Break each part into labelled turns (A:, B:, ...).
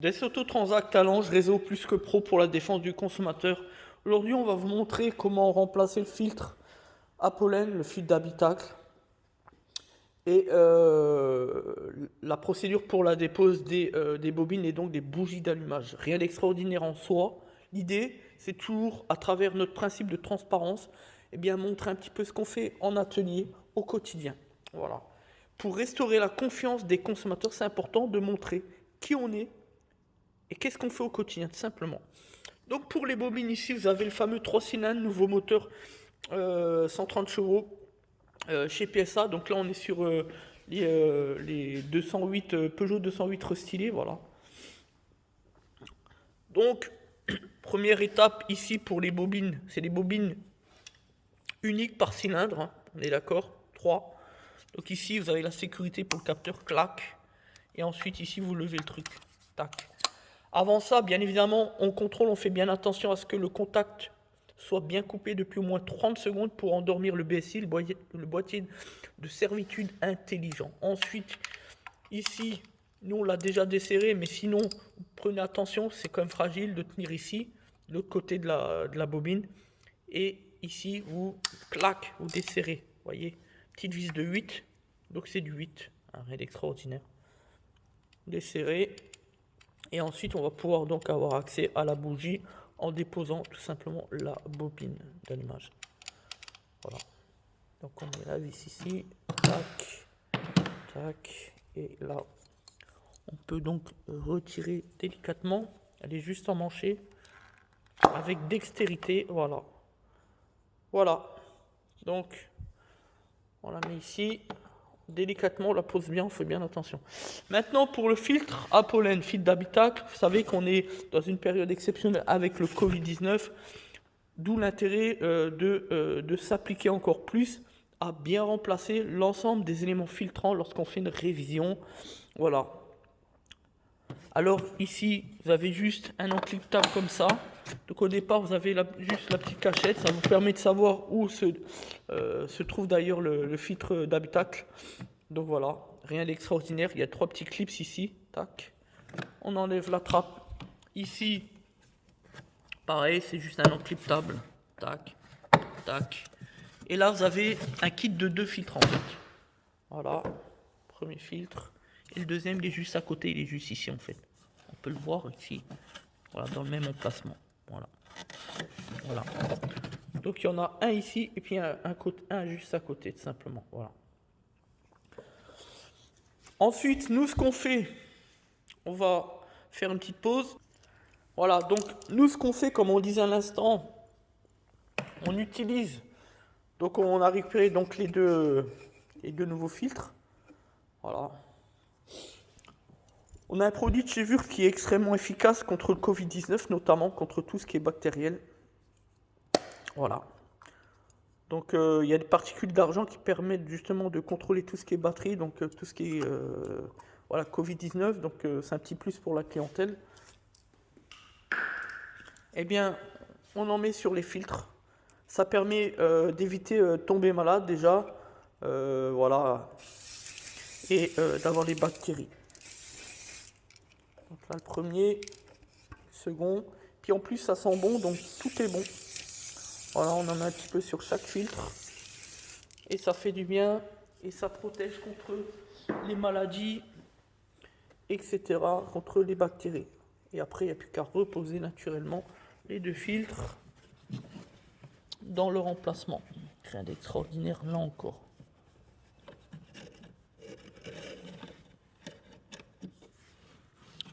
A: Des Autotransact Talange, réseau plus que pro pour la défense du consommateur. Aujourd'hui, on va vous montrer comment remplacer le filtre à pollen, le filtre d'habitacle, et la procédure pour la dépose des bobines et donc des bougies d'allumage. Rien d'extraordinaire en soi. L'idée, c'est toujours, à travers notre principe de transparence, montrer un petit peu ce qu'on fait en atelier au quotidien. Voilà. Pour restaurer la confiance des consommateurs, c'est important de montrer qui on est et qu'est-ce qu'on fait au quotidien, tout simplement. Donc pour les bobines ici, vous avez le fameux 3 cylindres, nouveau moteur 130 chevaux chez PSA. Donc là, on est sur les 208, Peugeot 208 restylés, voilà. Donc, première étape ici pour les bobines, c'est des bobines uniques par cylindre, hein, on est d'accord, 3. Donc ici, vous avez la sécurité pour le capteur, clac. Et ensuite, ici, vous levez le truc, tac. Avant ça, bien évidemment, on contrôle, on fait bien attention à ce que le contact soit bien coupé depuis au moins 30 secondes pour endormir le BSI, le boîtier de servitude intelligent. Ensuite, ici, nous on l'a déjà desserré, mais sinon, prenez attention, c'est quand même fragile de tenir ici, de l'autre côté de la bobine. Et ici, vous, clac, vous desserrez. Voyez, petite vis de 8, donc c'est du 8, rien d'extraordinaire. Desserrez. Et ensuite, on va pouvoir donc avoir accès à la bougie en déposant tout simplement la bobine d'allumage. Voilà. Donc on met la vis ici, tac, tac, et là, on peut donc retirer délicatement. Elle est juste emmanchée avec dextérité, voilà. Voilà. Donc, on la met ici. Délicatement, on la pose bien, on fait bien attention. Maintenant, pour le filtre à pollen, filtre d'habitacle, vous savez qu'on est dans une période exceptionnelle avec le Covid-19, d'où l'intérêt de s'appliquer encore plus à bien remplacer l'ensemble des éléments filtrants lorsqu'on fait une révision. Voilà. Alors ici, vous avez juste un encryptable comme ça. Donc au départ, vous avez juste la petite cachette. Ça vous permet de savoir où se trouve d'ailleurs le filtre d'habitacle. Donc voilà, rien d'extraordinaire. Il y a 3 petits clips ici. Tac. On enlève la trappe. Ici, pareil, c'est juste un encryptable. Tac, tac. Et là, vous avez un kit de 2 filtres en fait. Voilà, premier filtre. Et le deuxième, il est juste à côté, il est juste ici en fait. On peut le voir ici. Voilà, dans le même emplacement. Voilà. Voilà. Donc il y en a un ici et puis un juste à côté, tout simplement. Voilà. Ensuite, nous, ce qu'on fait, on va faire une petite pause. Voilà, donc nous, ce qu'on fait, comme on disait à l'instant, on utilise. Donc on a récupéré donc les deux nouveaux filtres. Voilà. On a un produit de chez Vure qui est extrêmement efficace contre le Covid-19, notamment contre tout ce qui est bactériel. Voilà. Donc il y a des particules d'argent qui permettent justement de contrôler tout ce qui est batterie, donc tout ce qui est voilà, Covid-19, donc c'est un petit plus pour la clientèle. Eh bien, on en met sur les filtres. Ça permet d'éviter tomber malade déjà, voilà, et d'avoir les bactéries. Donc là, le premier, le second, puis en plus ça sent bon, donc tout est bon. Voilà, on en met un petit peu sur chaque filtre. Et ça fait du bien et ça protège contre les maladies, etc., contre les bactéries. Et après, il n'y a plus qu'à reposer naturellement les 2 filtres dans leur emplacement. Rien d'extraordinaire là encore.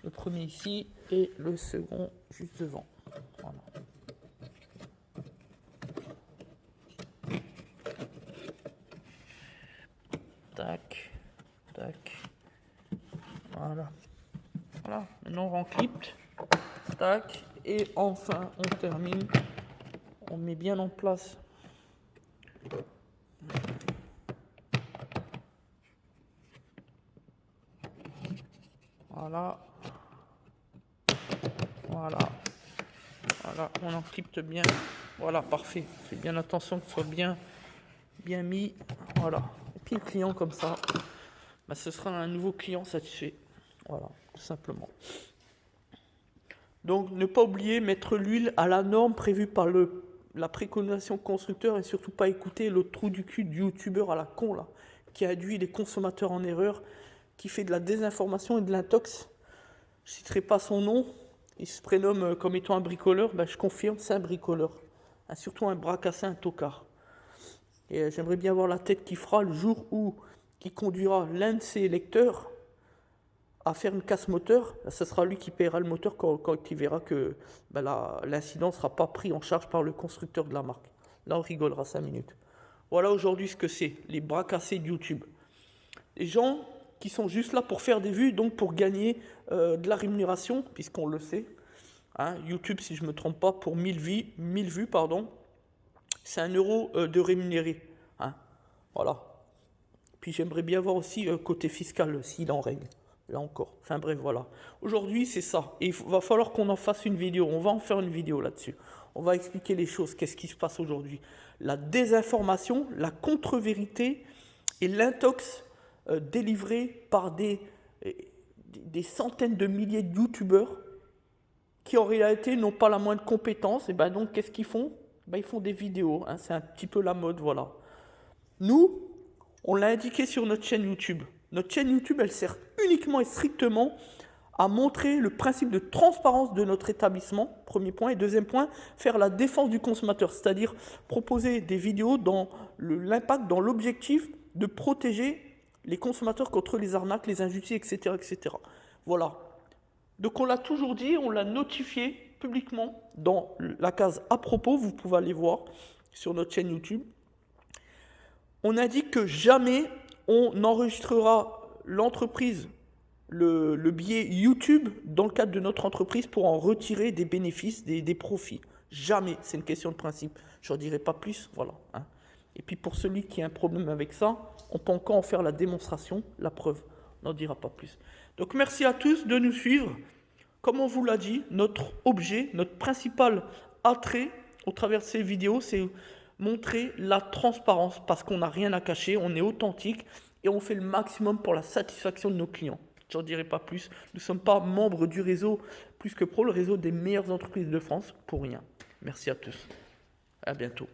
A: Le premier ici et le second juste devant. Voilà. Tac, tac. Voilà. Voilà. Maintenant on renclipe. Tac. Et enfin on termine. On met bien en place. Voilà. Voilà. Voilà. On encrypte bien. Voilà, parfait. Faites bien attention que ce soit bien mis. Voilà. Et puis le client comme ça, ce sera un nouveau client satisfait. Voilà, tout simplement. Donc ne pas oublier mettre l'huile à la norme prévue par la préconisation constructeur et surtout pas écouter le trou du cul du youtubeur à la con là, qui induit les consommateurs en erreur, qui fait de la désinformation et de l'intox. Je ne citerai pas son nom, il se prénomme comme étant un bricoleur, ben, je confirme, c'est un bricoleur. Surtout un bras cassé, un tocard. Et j'aimerais bien voir la tête qu'il fera le jour où il conduira l'un de ses lecteurs à faire une casse moteur. Ce sera lui qui paiera le moteur quand il verra que ben, l'incident ne sera pas pris en charge par le constructeur de la marque. Là, on rigolera 5 minutes. Voilà aujourd'hui ce que c'est, les bras cassés de YouTube. Les gens qui sont juste là pour faire des vues, donc pour gagner de la rémunération, puisqu'on le sait. Hein, YouTube, si je ne me trompe pas, pour 1000 vues, c'est 1 euro de rémunéré. Hein, voilà. Puis j'aimerais bien voir aussi côté fiscal, s'il est en règle. Là encore. Enfin bref, voilà. Aujourd'hui, c'est ça. Et il va falloir qu'on en fasse une vidéo. On va en faire une vidéo là-dessus. On va expliquer les choses. Qu'est-ce qui se passe aujourd'hui? La désinformation, la contre-vérité et l'intox délivré par des centaines de milliers de youtubeurs qui en réalité n'ont pas la moindre compétence. Et ben donc, qu'est-ce qu'ils font? Ben, ils font des vidéos. Hein. C'est un petit peu la mode, voilà. Nous, on l'a indiqué sur notre chaîne YouTube. Notre chaîne YouTube, elle sert uniquement et strictement à montrer le principe de transparence de notre établissement, premier point. Et deuxième point, faire la défense du consommateur, c'est-à-dire proposer des vidéos dans l'impact, dans l'objectif de protéger les consommateurs contre les arnaques, les injustices, etc., etc. Voilà. Donc on l'a toujours dit, on l'a notifié publiquement dans la case à propos, vous pouvez aller voir sur notre chaîne YouTube. On indique que jamais on enregistrera l'entreprise, le billet YouTube dans le cadre de notre entreprise pour en retirer des bénéfices, des profits. Jamais, c'est une question de principe. Je n'en dirai pas plus, voilà. Hein. Et puis pour celui qui a un problème avec ça, on peut encore en faire la démonstration, la preuve. On n'en dira pas plus. Donc merci à tous de nous suivre. Comme on vous l'a dit, notre objet, notre principal attrait au travers de ces vidéos, c'est montrer la transparence parce qu'on n'a rien à cacher, on est authentique et on fait le maximum pour la satisfaction de nos clients. Je n'en dirai pas plus. Nous ne sommes pas membres du réseau Plus que Pro, le réseau des meilleures entreprises de France, pour rien. Merci à tous. À bientôt.